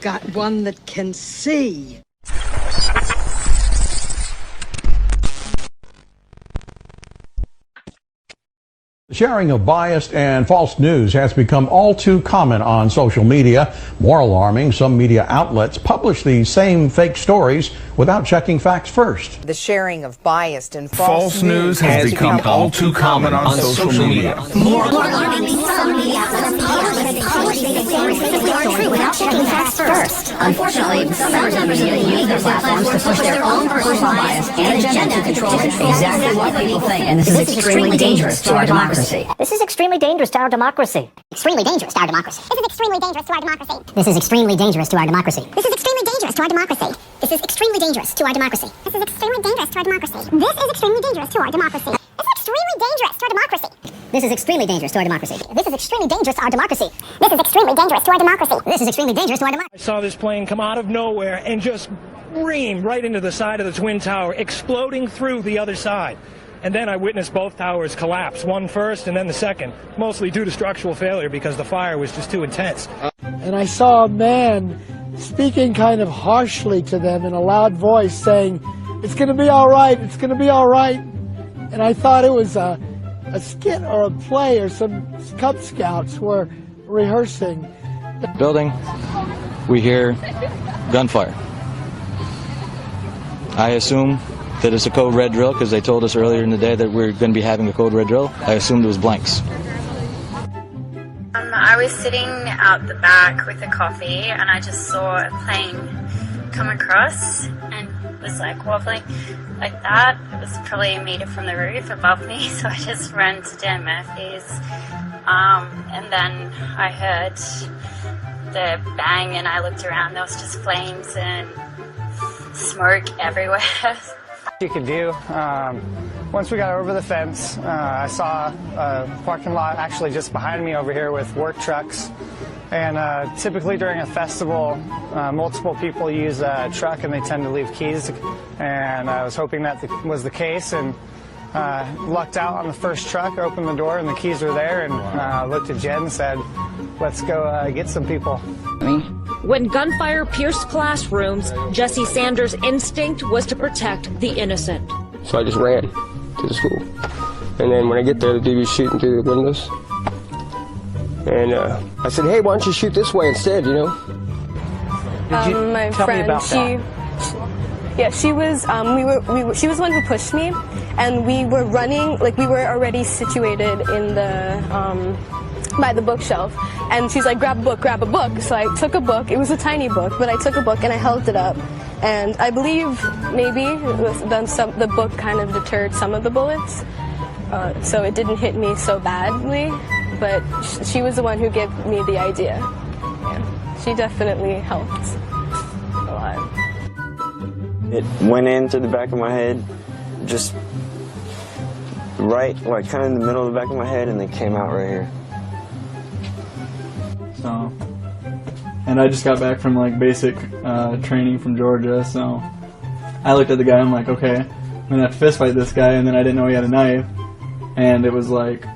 got one that can see. The sharing of biased and false news has become all too common on social media. More alarming, some media outlets publish these same fake stories without checking facts first. The sharing of biased and false news has become all too common on social media. More alarming, some media outlets publish these stories without checking facts first. Unfortunately, some members of the media use their platforms to push their own personal bias and agenda to control exactly what people think, and this is extremely dangerous to our democracy. This is extremely dangerous to our democracy. Extremely dangerous to our democracy. This is extremely dangerous to our democracy. This is extremely dangerous to our democracy. This is extremely dangerous to our democracy. This is extremely dangerous to our democracy. This is extremely dangerous to our democracy. This is extremely dangerous to our democracy. This is extremely dangerous to our democracy. This is extremely dangerous to our democracy. This is extremely dangerous to our democracy. This is extremely dangerous to our democracy. I saw this plane come out of nowhere and just ream right into the side of the Twin Tower, exploding through the other side. And then I witnessed both towers collapse, one first and then the second, mostly due to structural failure because the fire was just too intense. And I saw a man speaking kind of harshly to them in a loud voice saying, "It's going to be all right, it's going to be all right." And I thought it was a skit or a play, or some Cub Scouts were rehearsing. Building, we hear gunfire. I assume that it's a code red drill because they told us earlier in the day that we're going to be having a code red drill. I assumed it was blanks. I was sitting out the back with a coffee and I just saw a plane come across and was like wobbling like that. It was probably a meter from the roof above me, so I just ran to Dan Murphy's. And then I heard the bang and I looked around. There was just flames and smoke everywhere. You could do. Once we got over the fence, I saw a parking lot actually just behind me over here with work trucks. And typically during a festival, multiple people use a truck and they tend to leave keys. And I was hoping that was the case, and lucked out on the first truck, opened the door and the keys were there, and looked at Jen and said, "Let's go get some people." When gunfire pierced classrooms, Jesse Sanders' instinct was to protect the innocent. So I just ran to the school. And then when I get there, the dude was shooting through the windows. And I said, "Hey, why don't you shoot this way instead, you know?" My friend, yeah, she was, she was the one who pushed me, and we were running, like we were already situated in the, by the bookshelf, and she's like, grab a book. So I took a book. It was a tiny book, but I took a book and I held it up, and I believe maybe the book kind of deterred some of the bullets, so it didn't hit me so badly, but she was the one who gave me the idea. Yeah, she definitely helped a lot. It went in through the back of my head, just right, like kind of in the middle of the back of my head, and then came out right here. So, and I just got back from like basic training from Georgia, so I looked at the guy, I'm like, okay, I'm gonna have to fist fight this guy, and then I didn't know he had a knife, and it was like,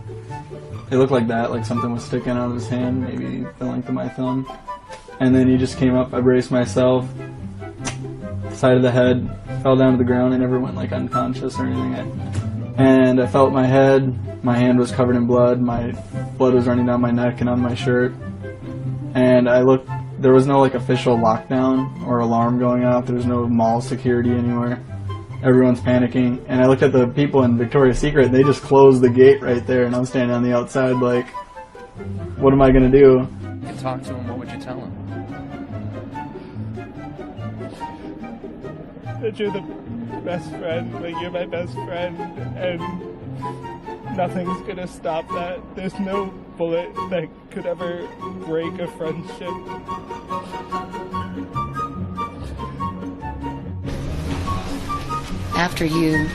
it looked like that, like something was sticking out of his hand, maybe the length of my thumb, and then he just came up, I braced myself, side of the head, fell down to the ground. I never went like unconscious or anything, and I felt my head, my hand was covered in blood, my blood was running down my neck and on my shirt. And I looked, there was no like official lockdown or alarm going off. There was no mall security anywhere. Everyone's panicking. And I looked at the people in Victoria's Secret, and they just closed the gate right there, and I'm standing on the outside like, what am I gonna do? You can talk to him, what would you tell him? That you're the best friend, like you're my best friend, and nothing's gonna stop that. There's no bullet that could ever break a friendship. After you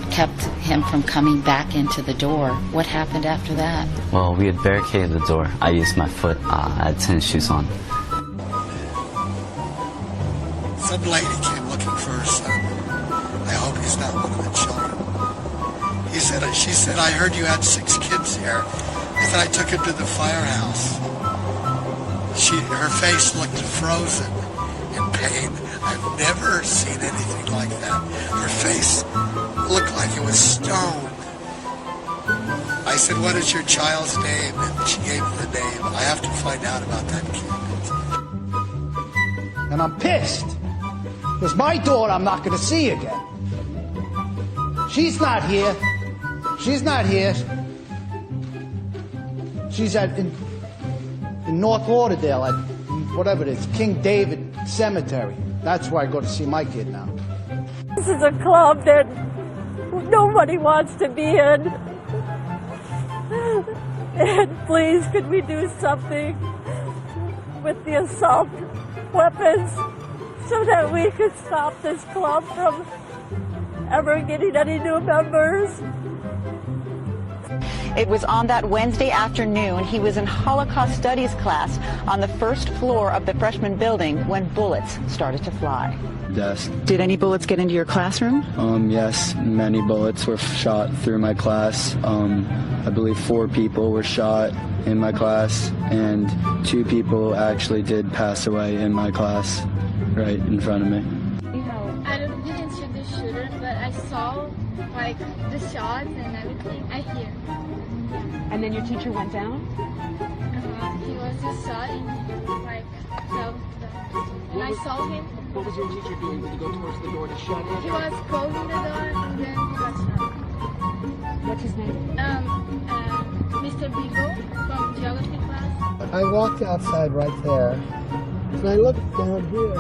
kept him from coming back into the door, what happened after that? Well, we had barricaded the door. I used my foot. I had tennis shoes on. Some lady came looking for her son. I hope he's not one of the children. She said, "I heard you had 6 kids here." I said, "I took him to the firehouse." Her face looked frozen in pain. I've never seen anything like that. Her face looked like it was stone. I said, "What is your child's name?" And she gave me the name. I have to find out about that kid. And I'm pissed. Because my daughter I'm not going to see again. She's not here. She's not here. She's in North Lauderdale at whatever it is, King David Cemetery. That's where I go to see my kid now. This is a club that nobody wants to be in. And please, could we do something with the assault weapons so that we could stop this club from ever getting any new members? It was on that Wednesday afternoon. He was in Holocaust Studies class on the first floor of the freshman building when bullets started to fly. Desk. Did any bullets get into your classroom? Yes, many bullets were shot through my class. I believe 4 people were shot in my class, and 2 people actually did pass away in my class, right in front of me. I didn't shoot the shooter, but I saw like the shots and everything. I hear. And then your teacher went down? He was just shot and like fell down. And I saw him. What was your teacher doing? Did he go towards the door to shut it? He was closing the door and then he got shot. What's his name? Mr. Beagle from geography class. I walked outside right there, and I looked down here.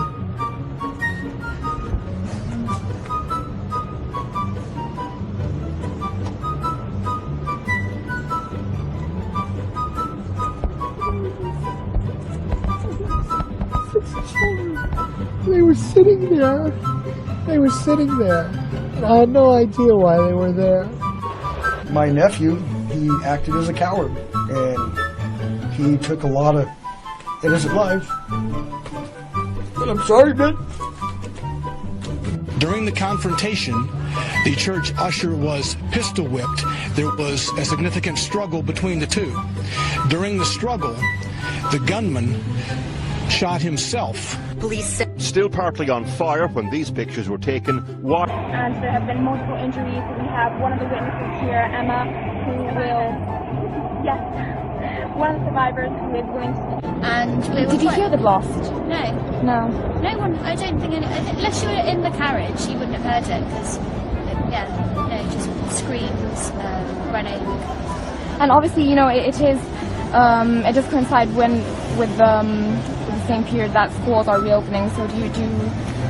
They were sitting there. They were sitting there. And I had no idea why they were there. My nephew, he acted as a coward, and he took a lot of innocent lives. But I'm sorry, man. During the confrontation, the church usher was pistol whipped. There was a significant struggle between the two. During the struggle, the gunman shot himself. Police still partly on fire when these pictures were taken. What? And there have been multiple injuries. We have one of the witnesses here, Emma, who will, yes, one of the survivors who is going to. And we were Did you hear the blast? No. No. No one. I don't think any. Unless you were in the carriage, you wouldn't have heard it because, yeah, no, just screams, running. And obviously, you know, it is. It does coincide with the same period that schools are reopening. So do you do?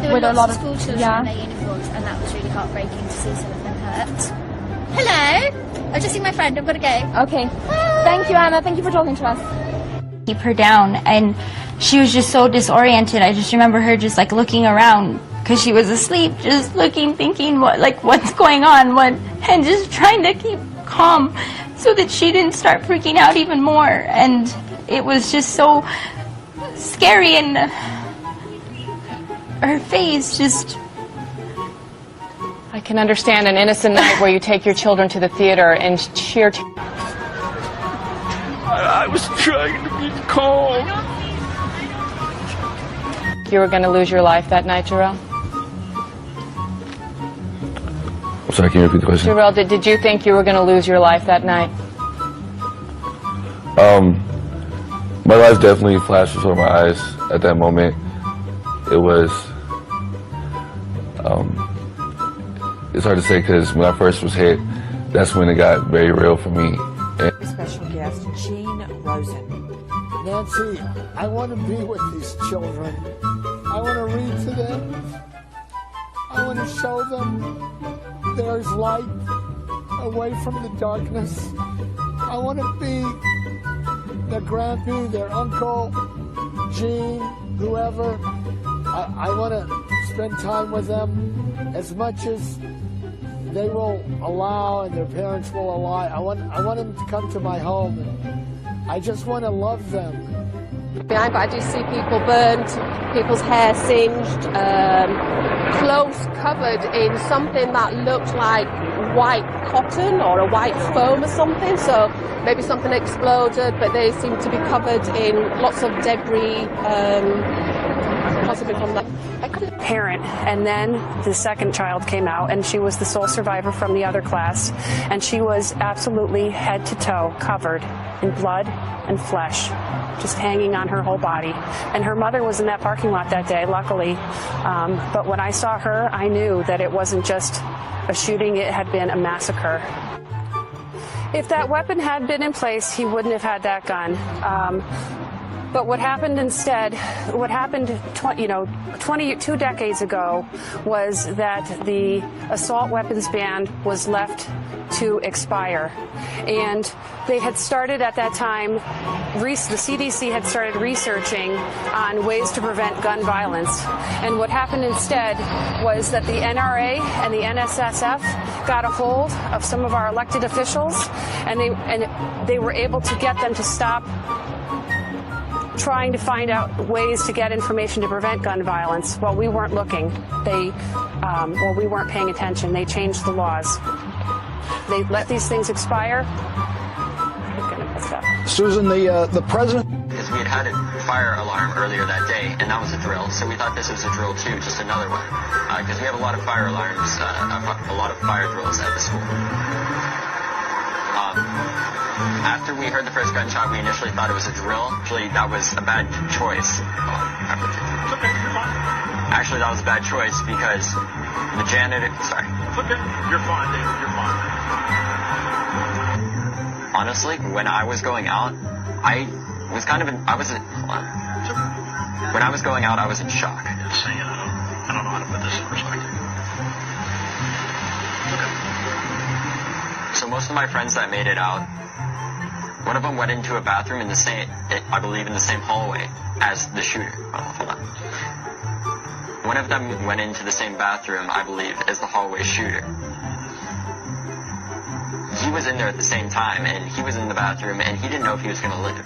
There were a lots lot of school children yeah. in their uniforms, and that was really heartbreaking to see some of them hurt. Hello, I've just seen my friend. I've got to go. Okay. Thank you, Anna. Thank you for talking to us. Keep her down, and she was just so disoriented. I just remember her just like looking around because she was asleep, just looking, thinking what's going on, and just trying to keep calm so that she didn't start freaking out even more. And it was just so scary, and her face just... I can understand an innocent night where you take your children to the theater and cheer. I was trying to be calm. You were going to lose your life that night, Jarrell? I'm sorry, can you repeat the question? Jarrell, did you think you were going to lose your life that night? My life definitely flashed before my eyes at that moment. It was, it's hard to say because when I first was hit, that's when it got very real for me. Special guest, Jean Rosen. Nancy, I want to be with these children. I want to read to them. I want to show them there's light away from the darkness. I want to be their grandpa, their uncle, Jean, whoever. I want to spend time with them as much as they will allow and their parents will allow. I want them to come to my home. And I just want to love them. I do see people burnt, people's hair singed, clothes covered in something that looked like white cotton or a white foam or something, so maybe something exploded, but they seem to be covered in lots of debris, possibly from that. Parent, and then the second child came out, and she was the sole survivor from the other class, and she was absolutely head to toe covered in blood and flesh, just hanging on her whole body. And her mother was in that parking lot that day, luckily, but when I saw her, I knew that it wasn't just a shooting, it had been a massacre. If that weapon had been in place, he wouldn't have had that gun. But what happened instead, what happened 22 decades ago was that the assault weapons ban was left to expire. And they had started at that time, the CDC had started researching on ways to prevent gun violence. And what happened instead was that the NRA and the NSSF got a hold of some of our elected officials, and they were able to get them to stop trying to find out ways to get information to prevent gun violence. Well, we weren't looking. We weren't paying attention. They changed the laws. They let these things expire. Susan, the president... Because we had a fire alarm earlier that day, and that was a drill. So we thought this was a drill too, just another one. Because we have a lot of fire alarms, a lot of fire drills at the school. After we heard the first gunshot, we initially thought it was a drill. Actually, that was a bad choice. Actually, that was a bad choice because the janitor... Sorry. It's okay. You're fine, David. You're fine. Honestly, when I was going out, I was kind of in... When I was going out, I was in shock. Just saying, I don't know how to put this in perspective. So most of my friends that made it out, one of them went into a bathroom in the same, I believe, in the same hallway as the shooter. Oh, hold on. One of them went into the same bathroom, I believe, as the hallway shooter. He was in there at the same time, and he was in the bathroom, and he didn't know if he was going to live.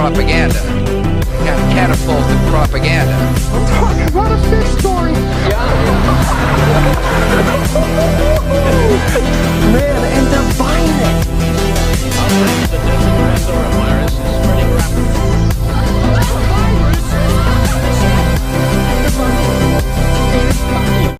propaganda. Kind of catapulted propaganda.